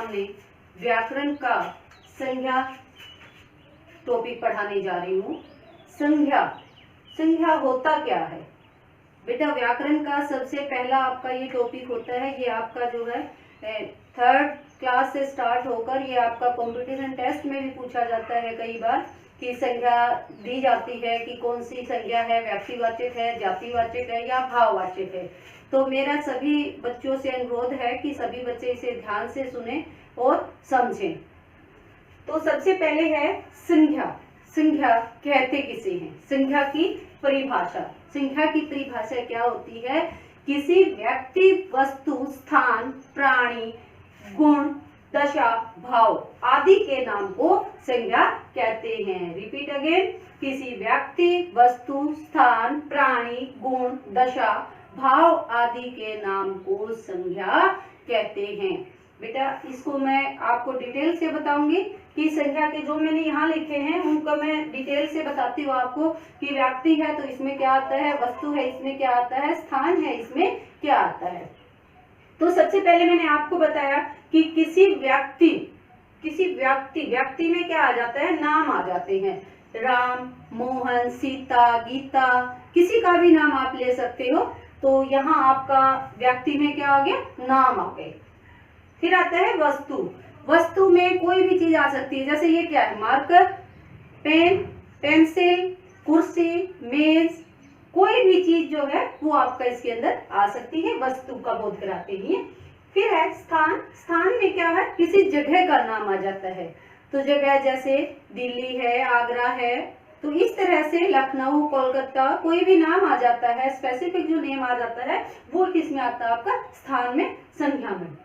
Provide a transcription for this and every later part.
सामने व्याकरण का संज्ञा टॉपिक पढ़ाने जा रही हूँ। संज्ञा, संज्ञा होता क्या है बेटा? व्याकरण का सबसे पहला आपका ये टॉपिक होता है। ये आपका जो है 3rd क्लास से स्टार्ट होकर ये आपका कंपटीशन टेस्ट में भी पूछा जाता है कई बार कि संज्ञा दी जाती है कि कौन सी संज्ञा है, व्यक्तिवाचक है, जातिवाचक है या भाववाचक है। तो मेरा सभी बच्चों से अनुरोध है कि सभी बच्चे इसे ध्यान से सुने और समझें। तो सबसे पहले है संज्ञा। संज्ञा कहते किसे हैं? संज्ञा की परिभाषा। संज्ञा की परिभाषा क्या होती है? किसी व्यक्ति, वस्तु, स्थान, प्राणी, गुण, दशा, भाव आदि के नाम को संज्ञा कहते हैं। रिपीट अगेन, किसी व्यक्ति, वस्तु, स्थान, प्राणी, गुण, दशा, भाव आदि के नाम को संज्ञा कहते हैं। बेटा इसको मैं आपको डिटेल से बताऊंगी कि संज्ञा के जो मैंने यहाँ लिखे हैं उनको मैं डिटेल से बताती हूँ आपको कि व्यक्ति है तो इसमें क्या आता है, वस्तु है इसमें क्या आता है, स्थान है इसमें क्या आता है। तो सबसे पहले मैंने आपको बताया कि किसी व्यक्ति में क्या आ जाता है, नाम आ जाते हैं। राम, मोहन, सीता, गीता, किसी का भी नाम आप ले सकते हो। तो यहाँ आपका व्यक्ति में क्या आ गया, नाम आ गए। फिर आता है वस्तु। वस्तु में कोई भी चीज आ सकती है, जैसे ये क्या है, मार्कर, पेन, पेंसिल, कुर्सी, मेज, कोई भी चीज जो है वो आपका इसके अंदर आ सकती है, वस्तु का बोध कराते हैं। फिर है स्थान। स्थान में क्या है, किसी जगह का नाम आ जाता है। तो जगह जैसे दिल्ली है, आगरा है, तो इस तरह से लखनऊ, कोलकाता, कोई भी नाम आ जाता है, स्पेसिफिक जो नेम आ जाता है वो किसमें आता है, आपका स्थान में, संज्ञा में।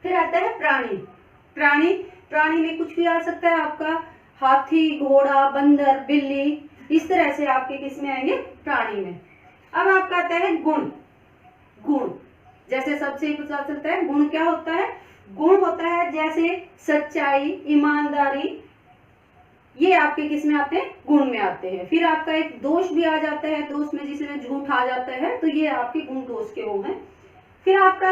फिर आता है प्राणी। प्राणी में कुछ भी आ सकता है आपका, हाथी, घोड़ा, बंदर, बिल्ली, इस तरह से आपके किस में आएंगे, प्राणी में। अब आपका आता है गुण। जैसे सबसे पूछा सकता है गुण क्या होता है? गुण होता है जैसे सच्चाई, ईमानदारी, ये आपके किस में आते हैं, गुण में आते हैं। फिर आपका एक दोष भी आ जाता है, दोष में जिसमें झूठ आ जाता है, तो ये आपके गुण दोष के वो हैं। फिर आपका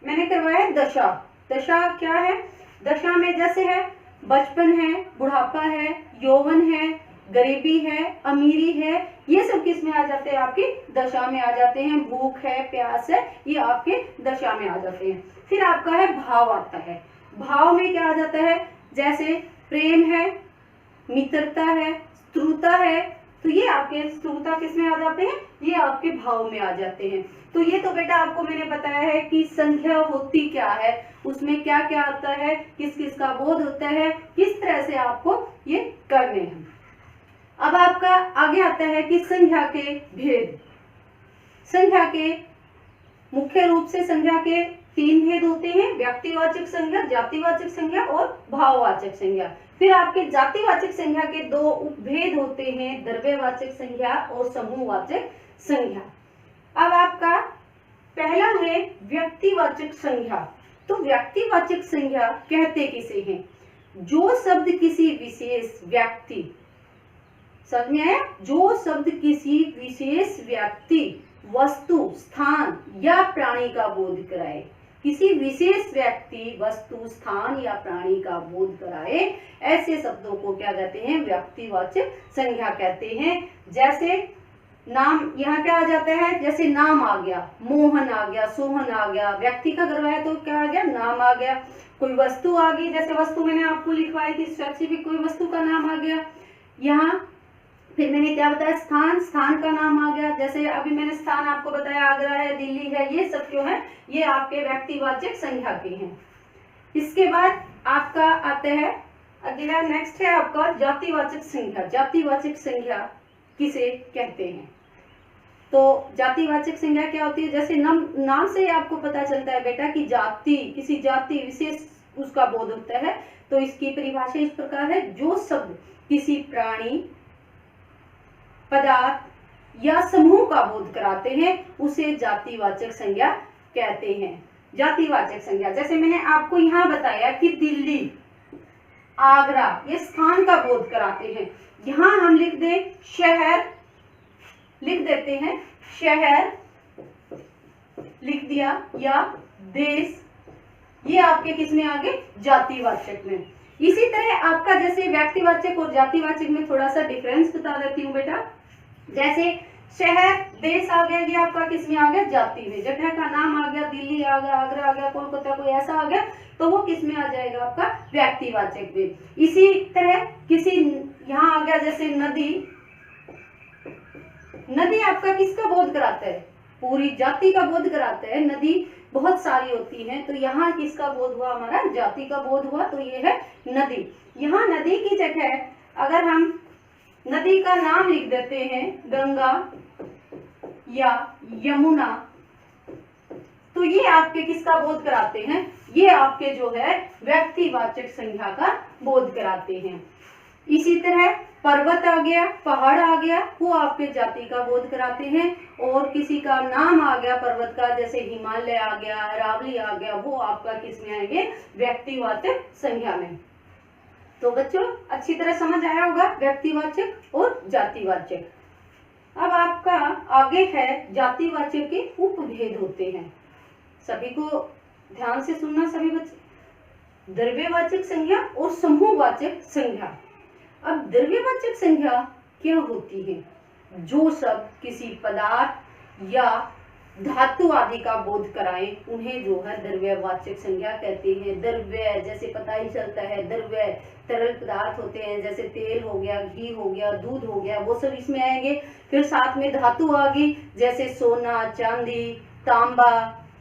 मैंने करवाया है दशा। दशा क्या है? दशा में जैसे है बचपन है, बुढ़ापा है, यौवन है, गरीबी है, अमीरी है, ये सब किस में आ जाते हैं, आपकी दशा में आ जाते हैं। भूख है, प्यास है, ये आपके दशा में आ जाते हैं। फिर आपका है भाव आता है। भाव में क्या आ जाता है, जैसे प्रेम है, मित्रता है, स्त्रुता है, तो ये आपके स्त्रुता किस में आ जाते हैं, ये आपके भाव में आ जाते हैं। तो ये तो बेटा आपको मैंने बताया है कि संज्ञा होती क्या है, उसमें क्या क्या आता है, किस किस का बोध होता है, किस तरह से आपको ये करने हैं। अब आपका आगे आता है कि संज्ञा के भेद। संज्ञा के मुख्य रूप से संज्ञा के 3 भेद होते हैं, व्यक्तिवाचक संज्ञा, जातिवाचक संज्ञा और भाववाचक संज्ञा। फिर आपके जातिवाचक संज्ञा के 2 उपभेद होते हैं, द्रव्यवाचक संज्ञा और समूहवाचक संज्ञा। अब आपका पहला है व्यक्तिवाचक संज्ञा। तो व्यक्तिवाचक संज्ञा कहते किसे हैं? जो शब्द किसी विशेष व्यक्ति, समझ में आया? जो शब्द किसी विशेष व्यक्ति, वस्तु, स्थान या प्राणी का बोध कराए। किसी विशेष व्यक्ति, वस्तु, स्थान या प्राणी का बोध कराए, ऐसे शब्दों को क्या कहते हैं, व्यक्तिवाचक संज्ञा कहते हैं। जैसे नाम यहाँ क्या आ जाता है, जैसे नाम आ गया, मोहन आ गया, सोहन आ गया, व्यक्ति का करवाया तो क्या आ गया, नाम आ गया। कोई वस्तु आ गई, जैसे वस्तु मैंने आपको लिखवाई थी, स्पेसिफिक कोई वस्तु का नाम आ गया यहाँ। फिर मैंने क्या बताया, स्थान का नाम आ गया, जैसे अभी मैंने स्थान आपको बताया, आगरा है, दिल्ली है, ये सब क्यों है, ये आपके व्यक्तिवाचक संज्ञा के हैं। इसके बाद आपका आता है अगला, नेक्स्ट है आपका जातिवाचक संज्ञा। जातिवाचक संज्ञा किसे कहते हैं? तो जातिवाचक संज्ञा क्या होती है, जैसे नाम से ही आपको पता चलता है बेटा कि जाति, किसी जाति विशेष उसका बोध होता है। तो इसकी परिभाषा इस प्रकार है, जो शब्द किसी प्राणी, पदार्थ या समूह का बोध कराते हैं उसे जातिवाचक संज्ञा कहते हैं। जातिवाचक संज्ञा जैसे मैंने आपको यहाँ बताया कि दिल्ली, आगरा, ये स्थान का बोध कराते हैं। यहाँ हम लिख दे शहर, लिख देते हैं शहर, लिख दिया, या देश ये आपके किस में आ गए, जातिवाचक में। इसी तरह आपका जैसे व्यक्तिवाचक और जातिवाचक में थोड़ा सा डिफरेंस बता देती हूँ बेटा। जैसे शहर देश आ गया, ये आपका किस में आ गया, जाति में। जगह का नाम आ गया, दिल्ली आ गया, आगरा आ गया, कोलकाता कोई ऐसा आ गया, तो वो किस में आ जाएगा, आपका व्यक्तिवाचक में। इसी तरह किसी यहाँ आ गया जैसे नदी, नदी आपका किसका बोध कराता है, पूरी जाति का बोध कराता है। नदी बहुत सारी होती हैं, तो यहाँ किसका बोध हुआ, हमारा जाति का बोध हुआ, तो ये है नदी। यहाँ नदी की जगह अगर हम नदी का नाम लिख देते हैं गंगा या यमुना, तो ये आपके किसका बोध कराते हैं, ये आपके जो है व्यक्तिवाचक संज्ञा का बोध कराते हैं। इसी तरह पर्वत आ गया, पहाड़ आ गया, वो आपके जाति का बोध कराते हैं। और किसी का नाम आ गया पर्वत का, जैसे हिमालय आ गया, अरावली आ गया, वो आपका किस में आएंगे, व्यक्तिवाचक संज्ञा में। तो बच्चों अच्छी तरह समझ आया होगा व्यक्तिवाचक और जातिवाचक। अब आपका आगे है जातिवाचक के उपभेद होते हैं, सभी को ध्यान से सुनना सभी बच्चे। द्रव्यवाचक संज्ञा और समूहवाचक संज्ञा। अब द्रव्यवाचक संज्ञा क्या होती है, जो शब्द किसी पदार्थ या धातु आदि का बोध कराए उन्हें जो है द्रव्यवाचक संज्ञा कहते हैं। द्रव्य जैसे पता ही चलता है, द्रव्य तरल पदार्थ होते हैं, जैसे तेल हो गया, घी हो गया, दूध हो गया, वो सब इसमें आएंगे। फिर साथ में धातु आ गई, जैसे सोना, चांदी, तांबा,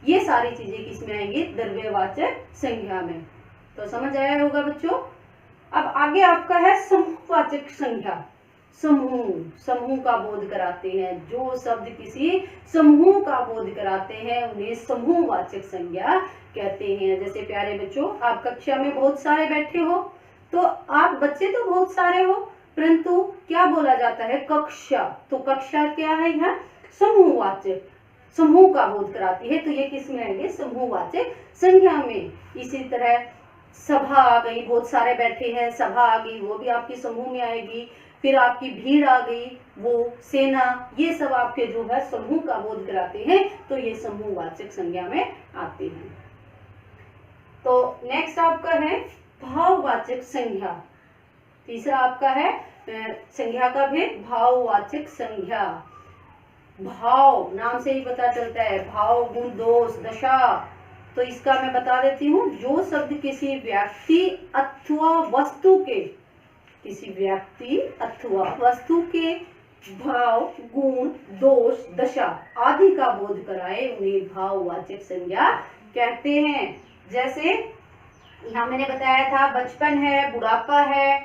ये सारी चीजें किसमें आएंगी, द्रव्यवाचक संज्ञा में। तो समझ आया होगा बच्चों। अब आगे आपका है समूहवाचक संज्ञा। समूह, समूह का बोध कराते हैं, जो शब्द किसी समूह का बोध कराते हैं उन्हें समूहवाचक संज्ञा कहते हैं। जैसे प्यारे बच्चों, आप कक्षा में बहुत सारे बैठे हो, तो आप बच्चे तो बहुत सारे हो, परंतु क्या बोला जाता है, कक्षा। तो कक्षा क्या है, यहाँ समूहवाचक, समूह का बोध कराती है, तो ये किस में आएंगे, समूहवाचक संज्ञा में। इसी तरह सभा आ गई, बहुत सारे बैठे हैं, सभा आ गई, वो भी आपकी समूह में आएगी। फिर आपकी भीड़ आ गई, वो सेना, ये सब आपके जो है समूह का बोध कराते हैं, तो ये समूहवाचक संज्ञा में आते हैं। तो नेक्स्ट आपका है भाववाचक संज्ञा। तीसरा आपका है संज्ञा का भेद, भाववाचक संज्ञा। भाव नाम से ही पता चलता है, भाव, गुण, दोष, दशा। तो इसका मैं बता देती हूँ, जो शब्द किसी व्यक्ति अथवा वस्तु के, किसी व्यक्ति अथवा वस्तु के भाव, गुण, दोष, दशा आदि का बोध कराए उन्हें भाववाचक संज्ञा कहते हैं। जैसे यहाँ मैंने बताया था, बचपन है, बुढ़ापा है,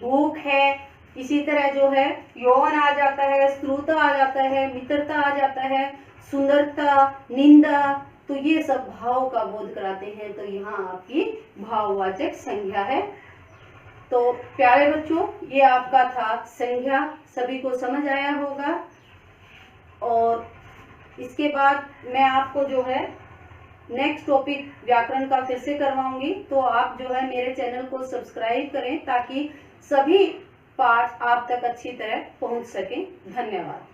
भूख है, इसी तरह जो है यौवन आ जाता है, स्त्रुता आ जाता है, मित्रता आ जाता है, सुंदरता, निंदा, तो ये सब भाव का बोध कराते हैं। तो यहाँ आपकी भाववाचक संज्ञा है। तो प्यारे बच्चों, ये आपका था संज्ञा, सभी को समझ आया होगा। और इसके बाद मैं आपको जो है नेक्स्ट टॉपिक व्याकरण का फिर से करवाऊंगी, तो आप जो है मेरे चैनल को सब्सक्राइब करें ताकि सभी पाठ आप तक अच्छी तरह पहुंच सकें। धन्यवाद।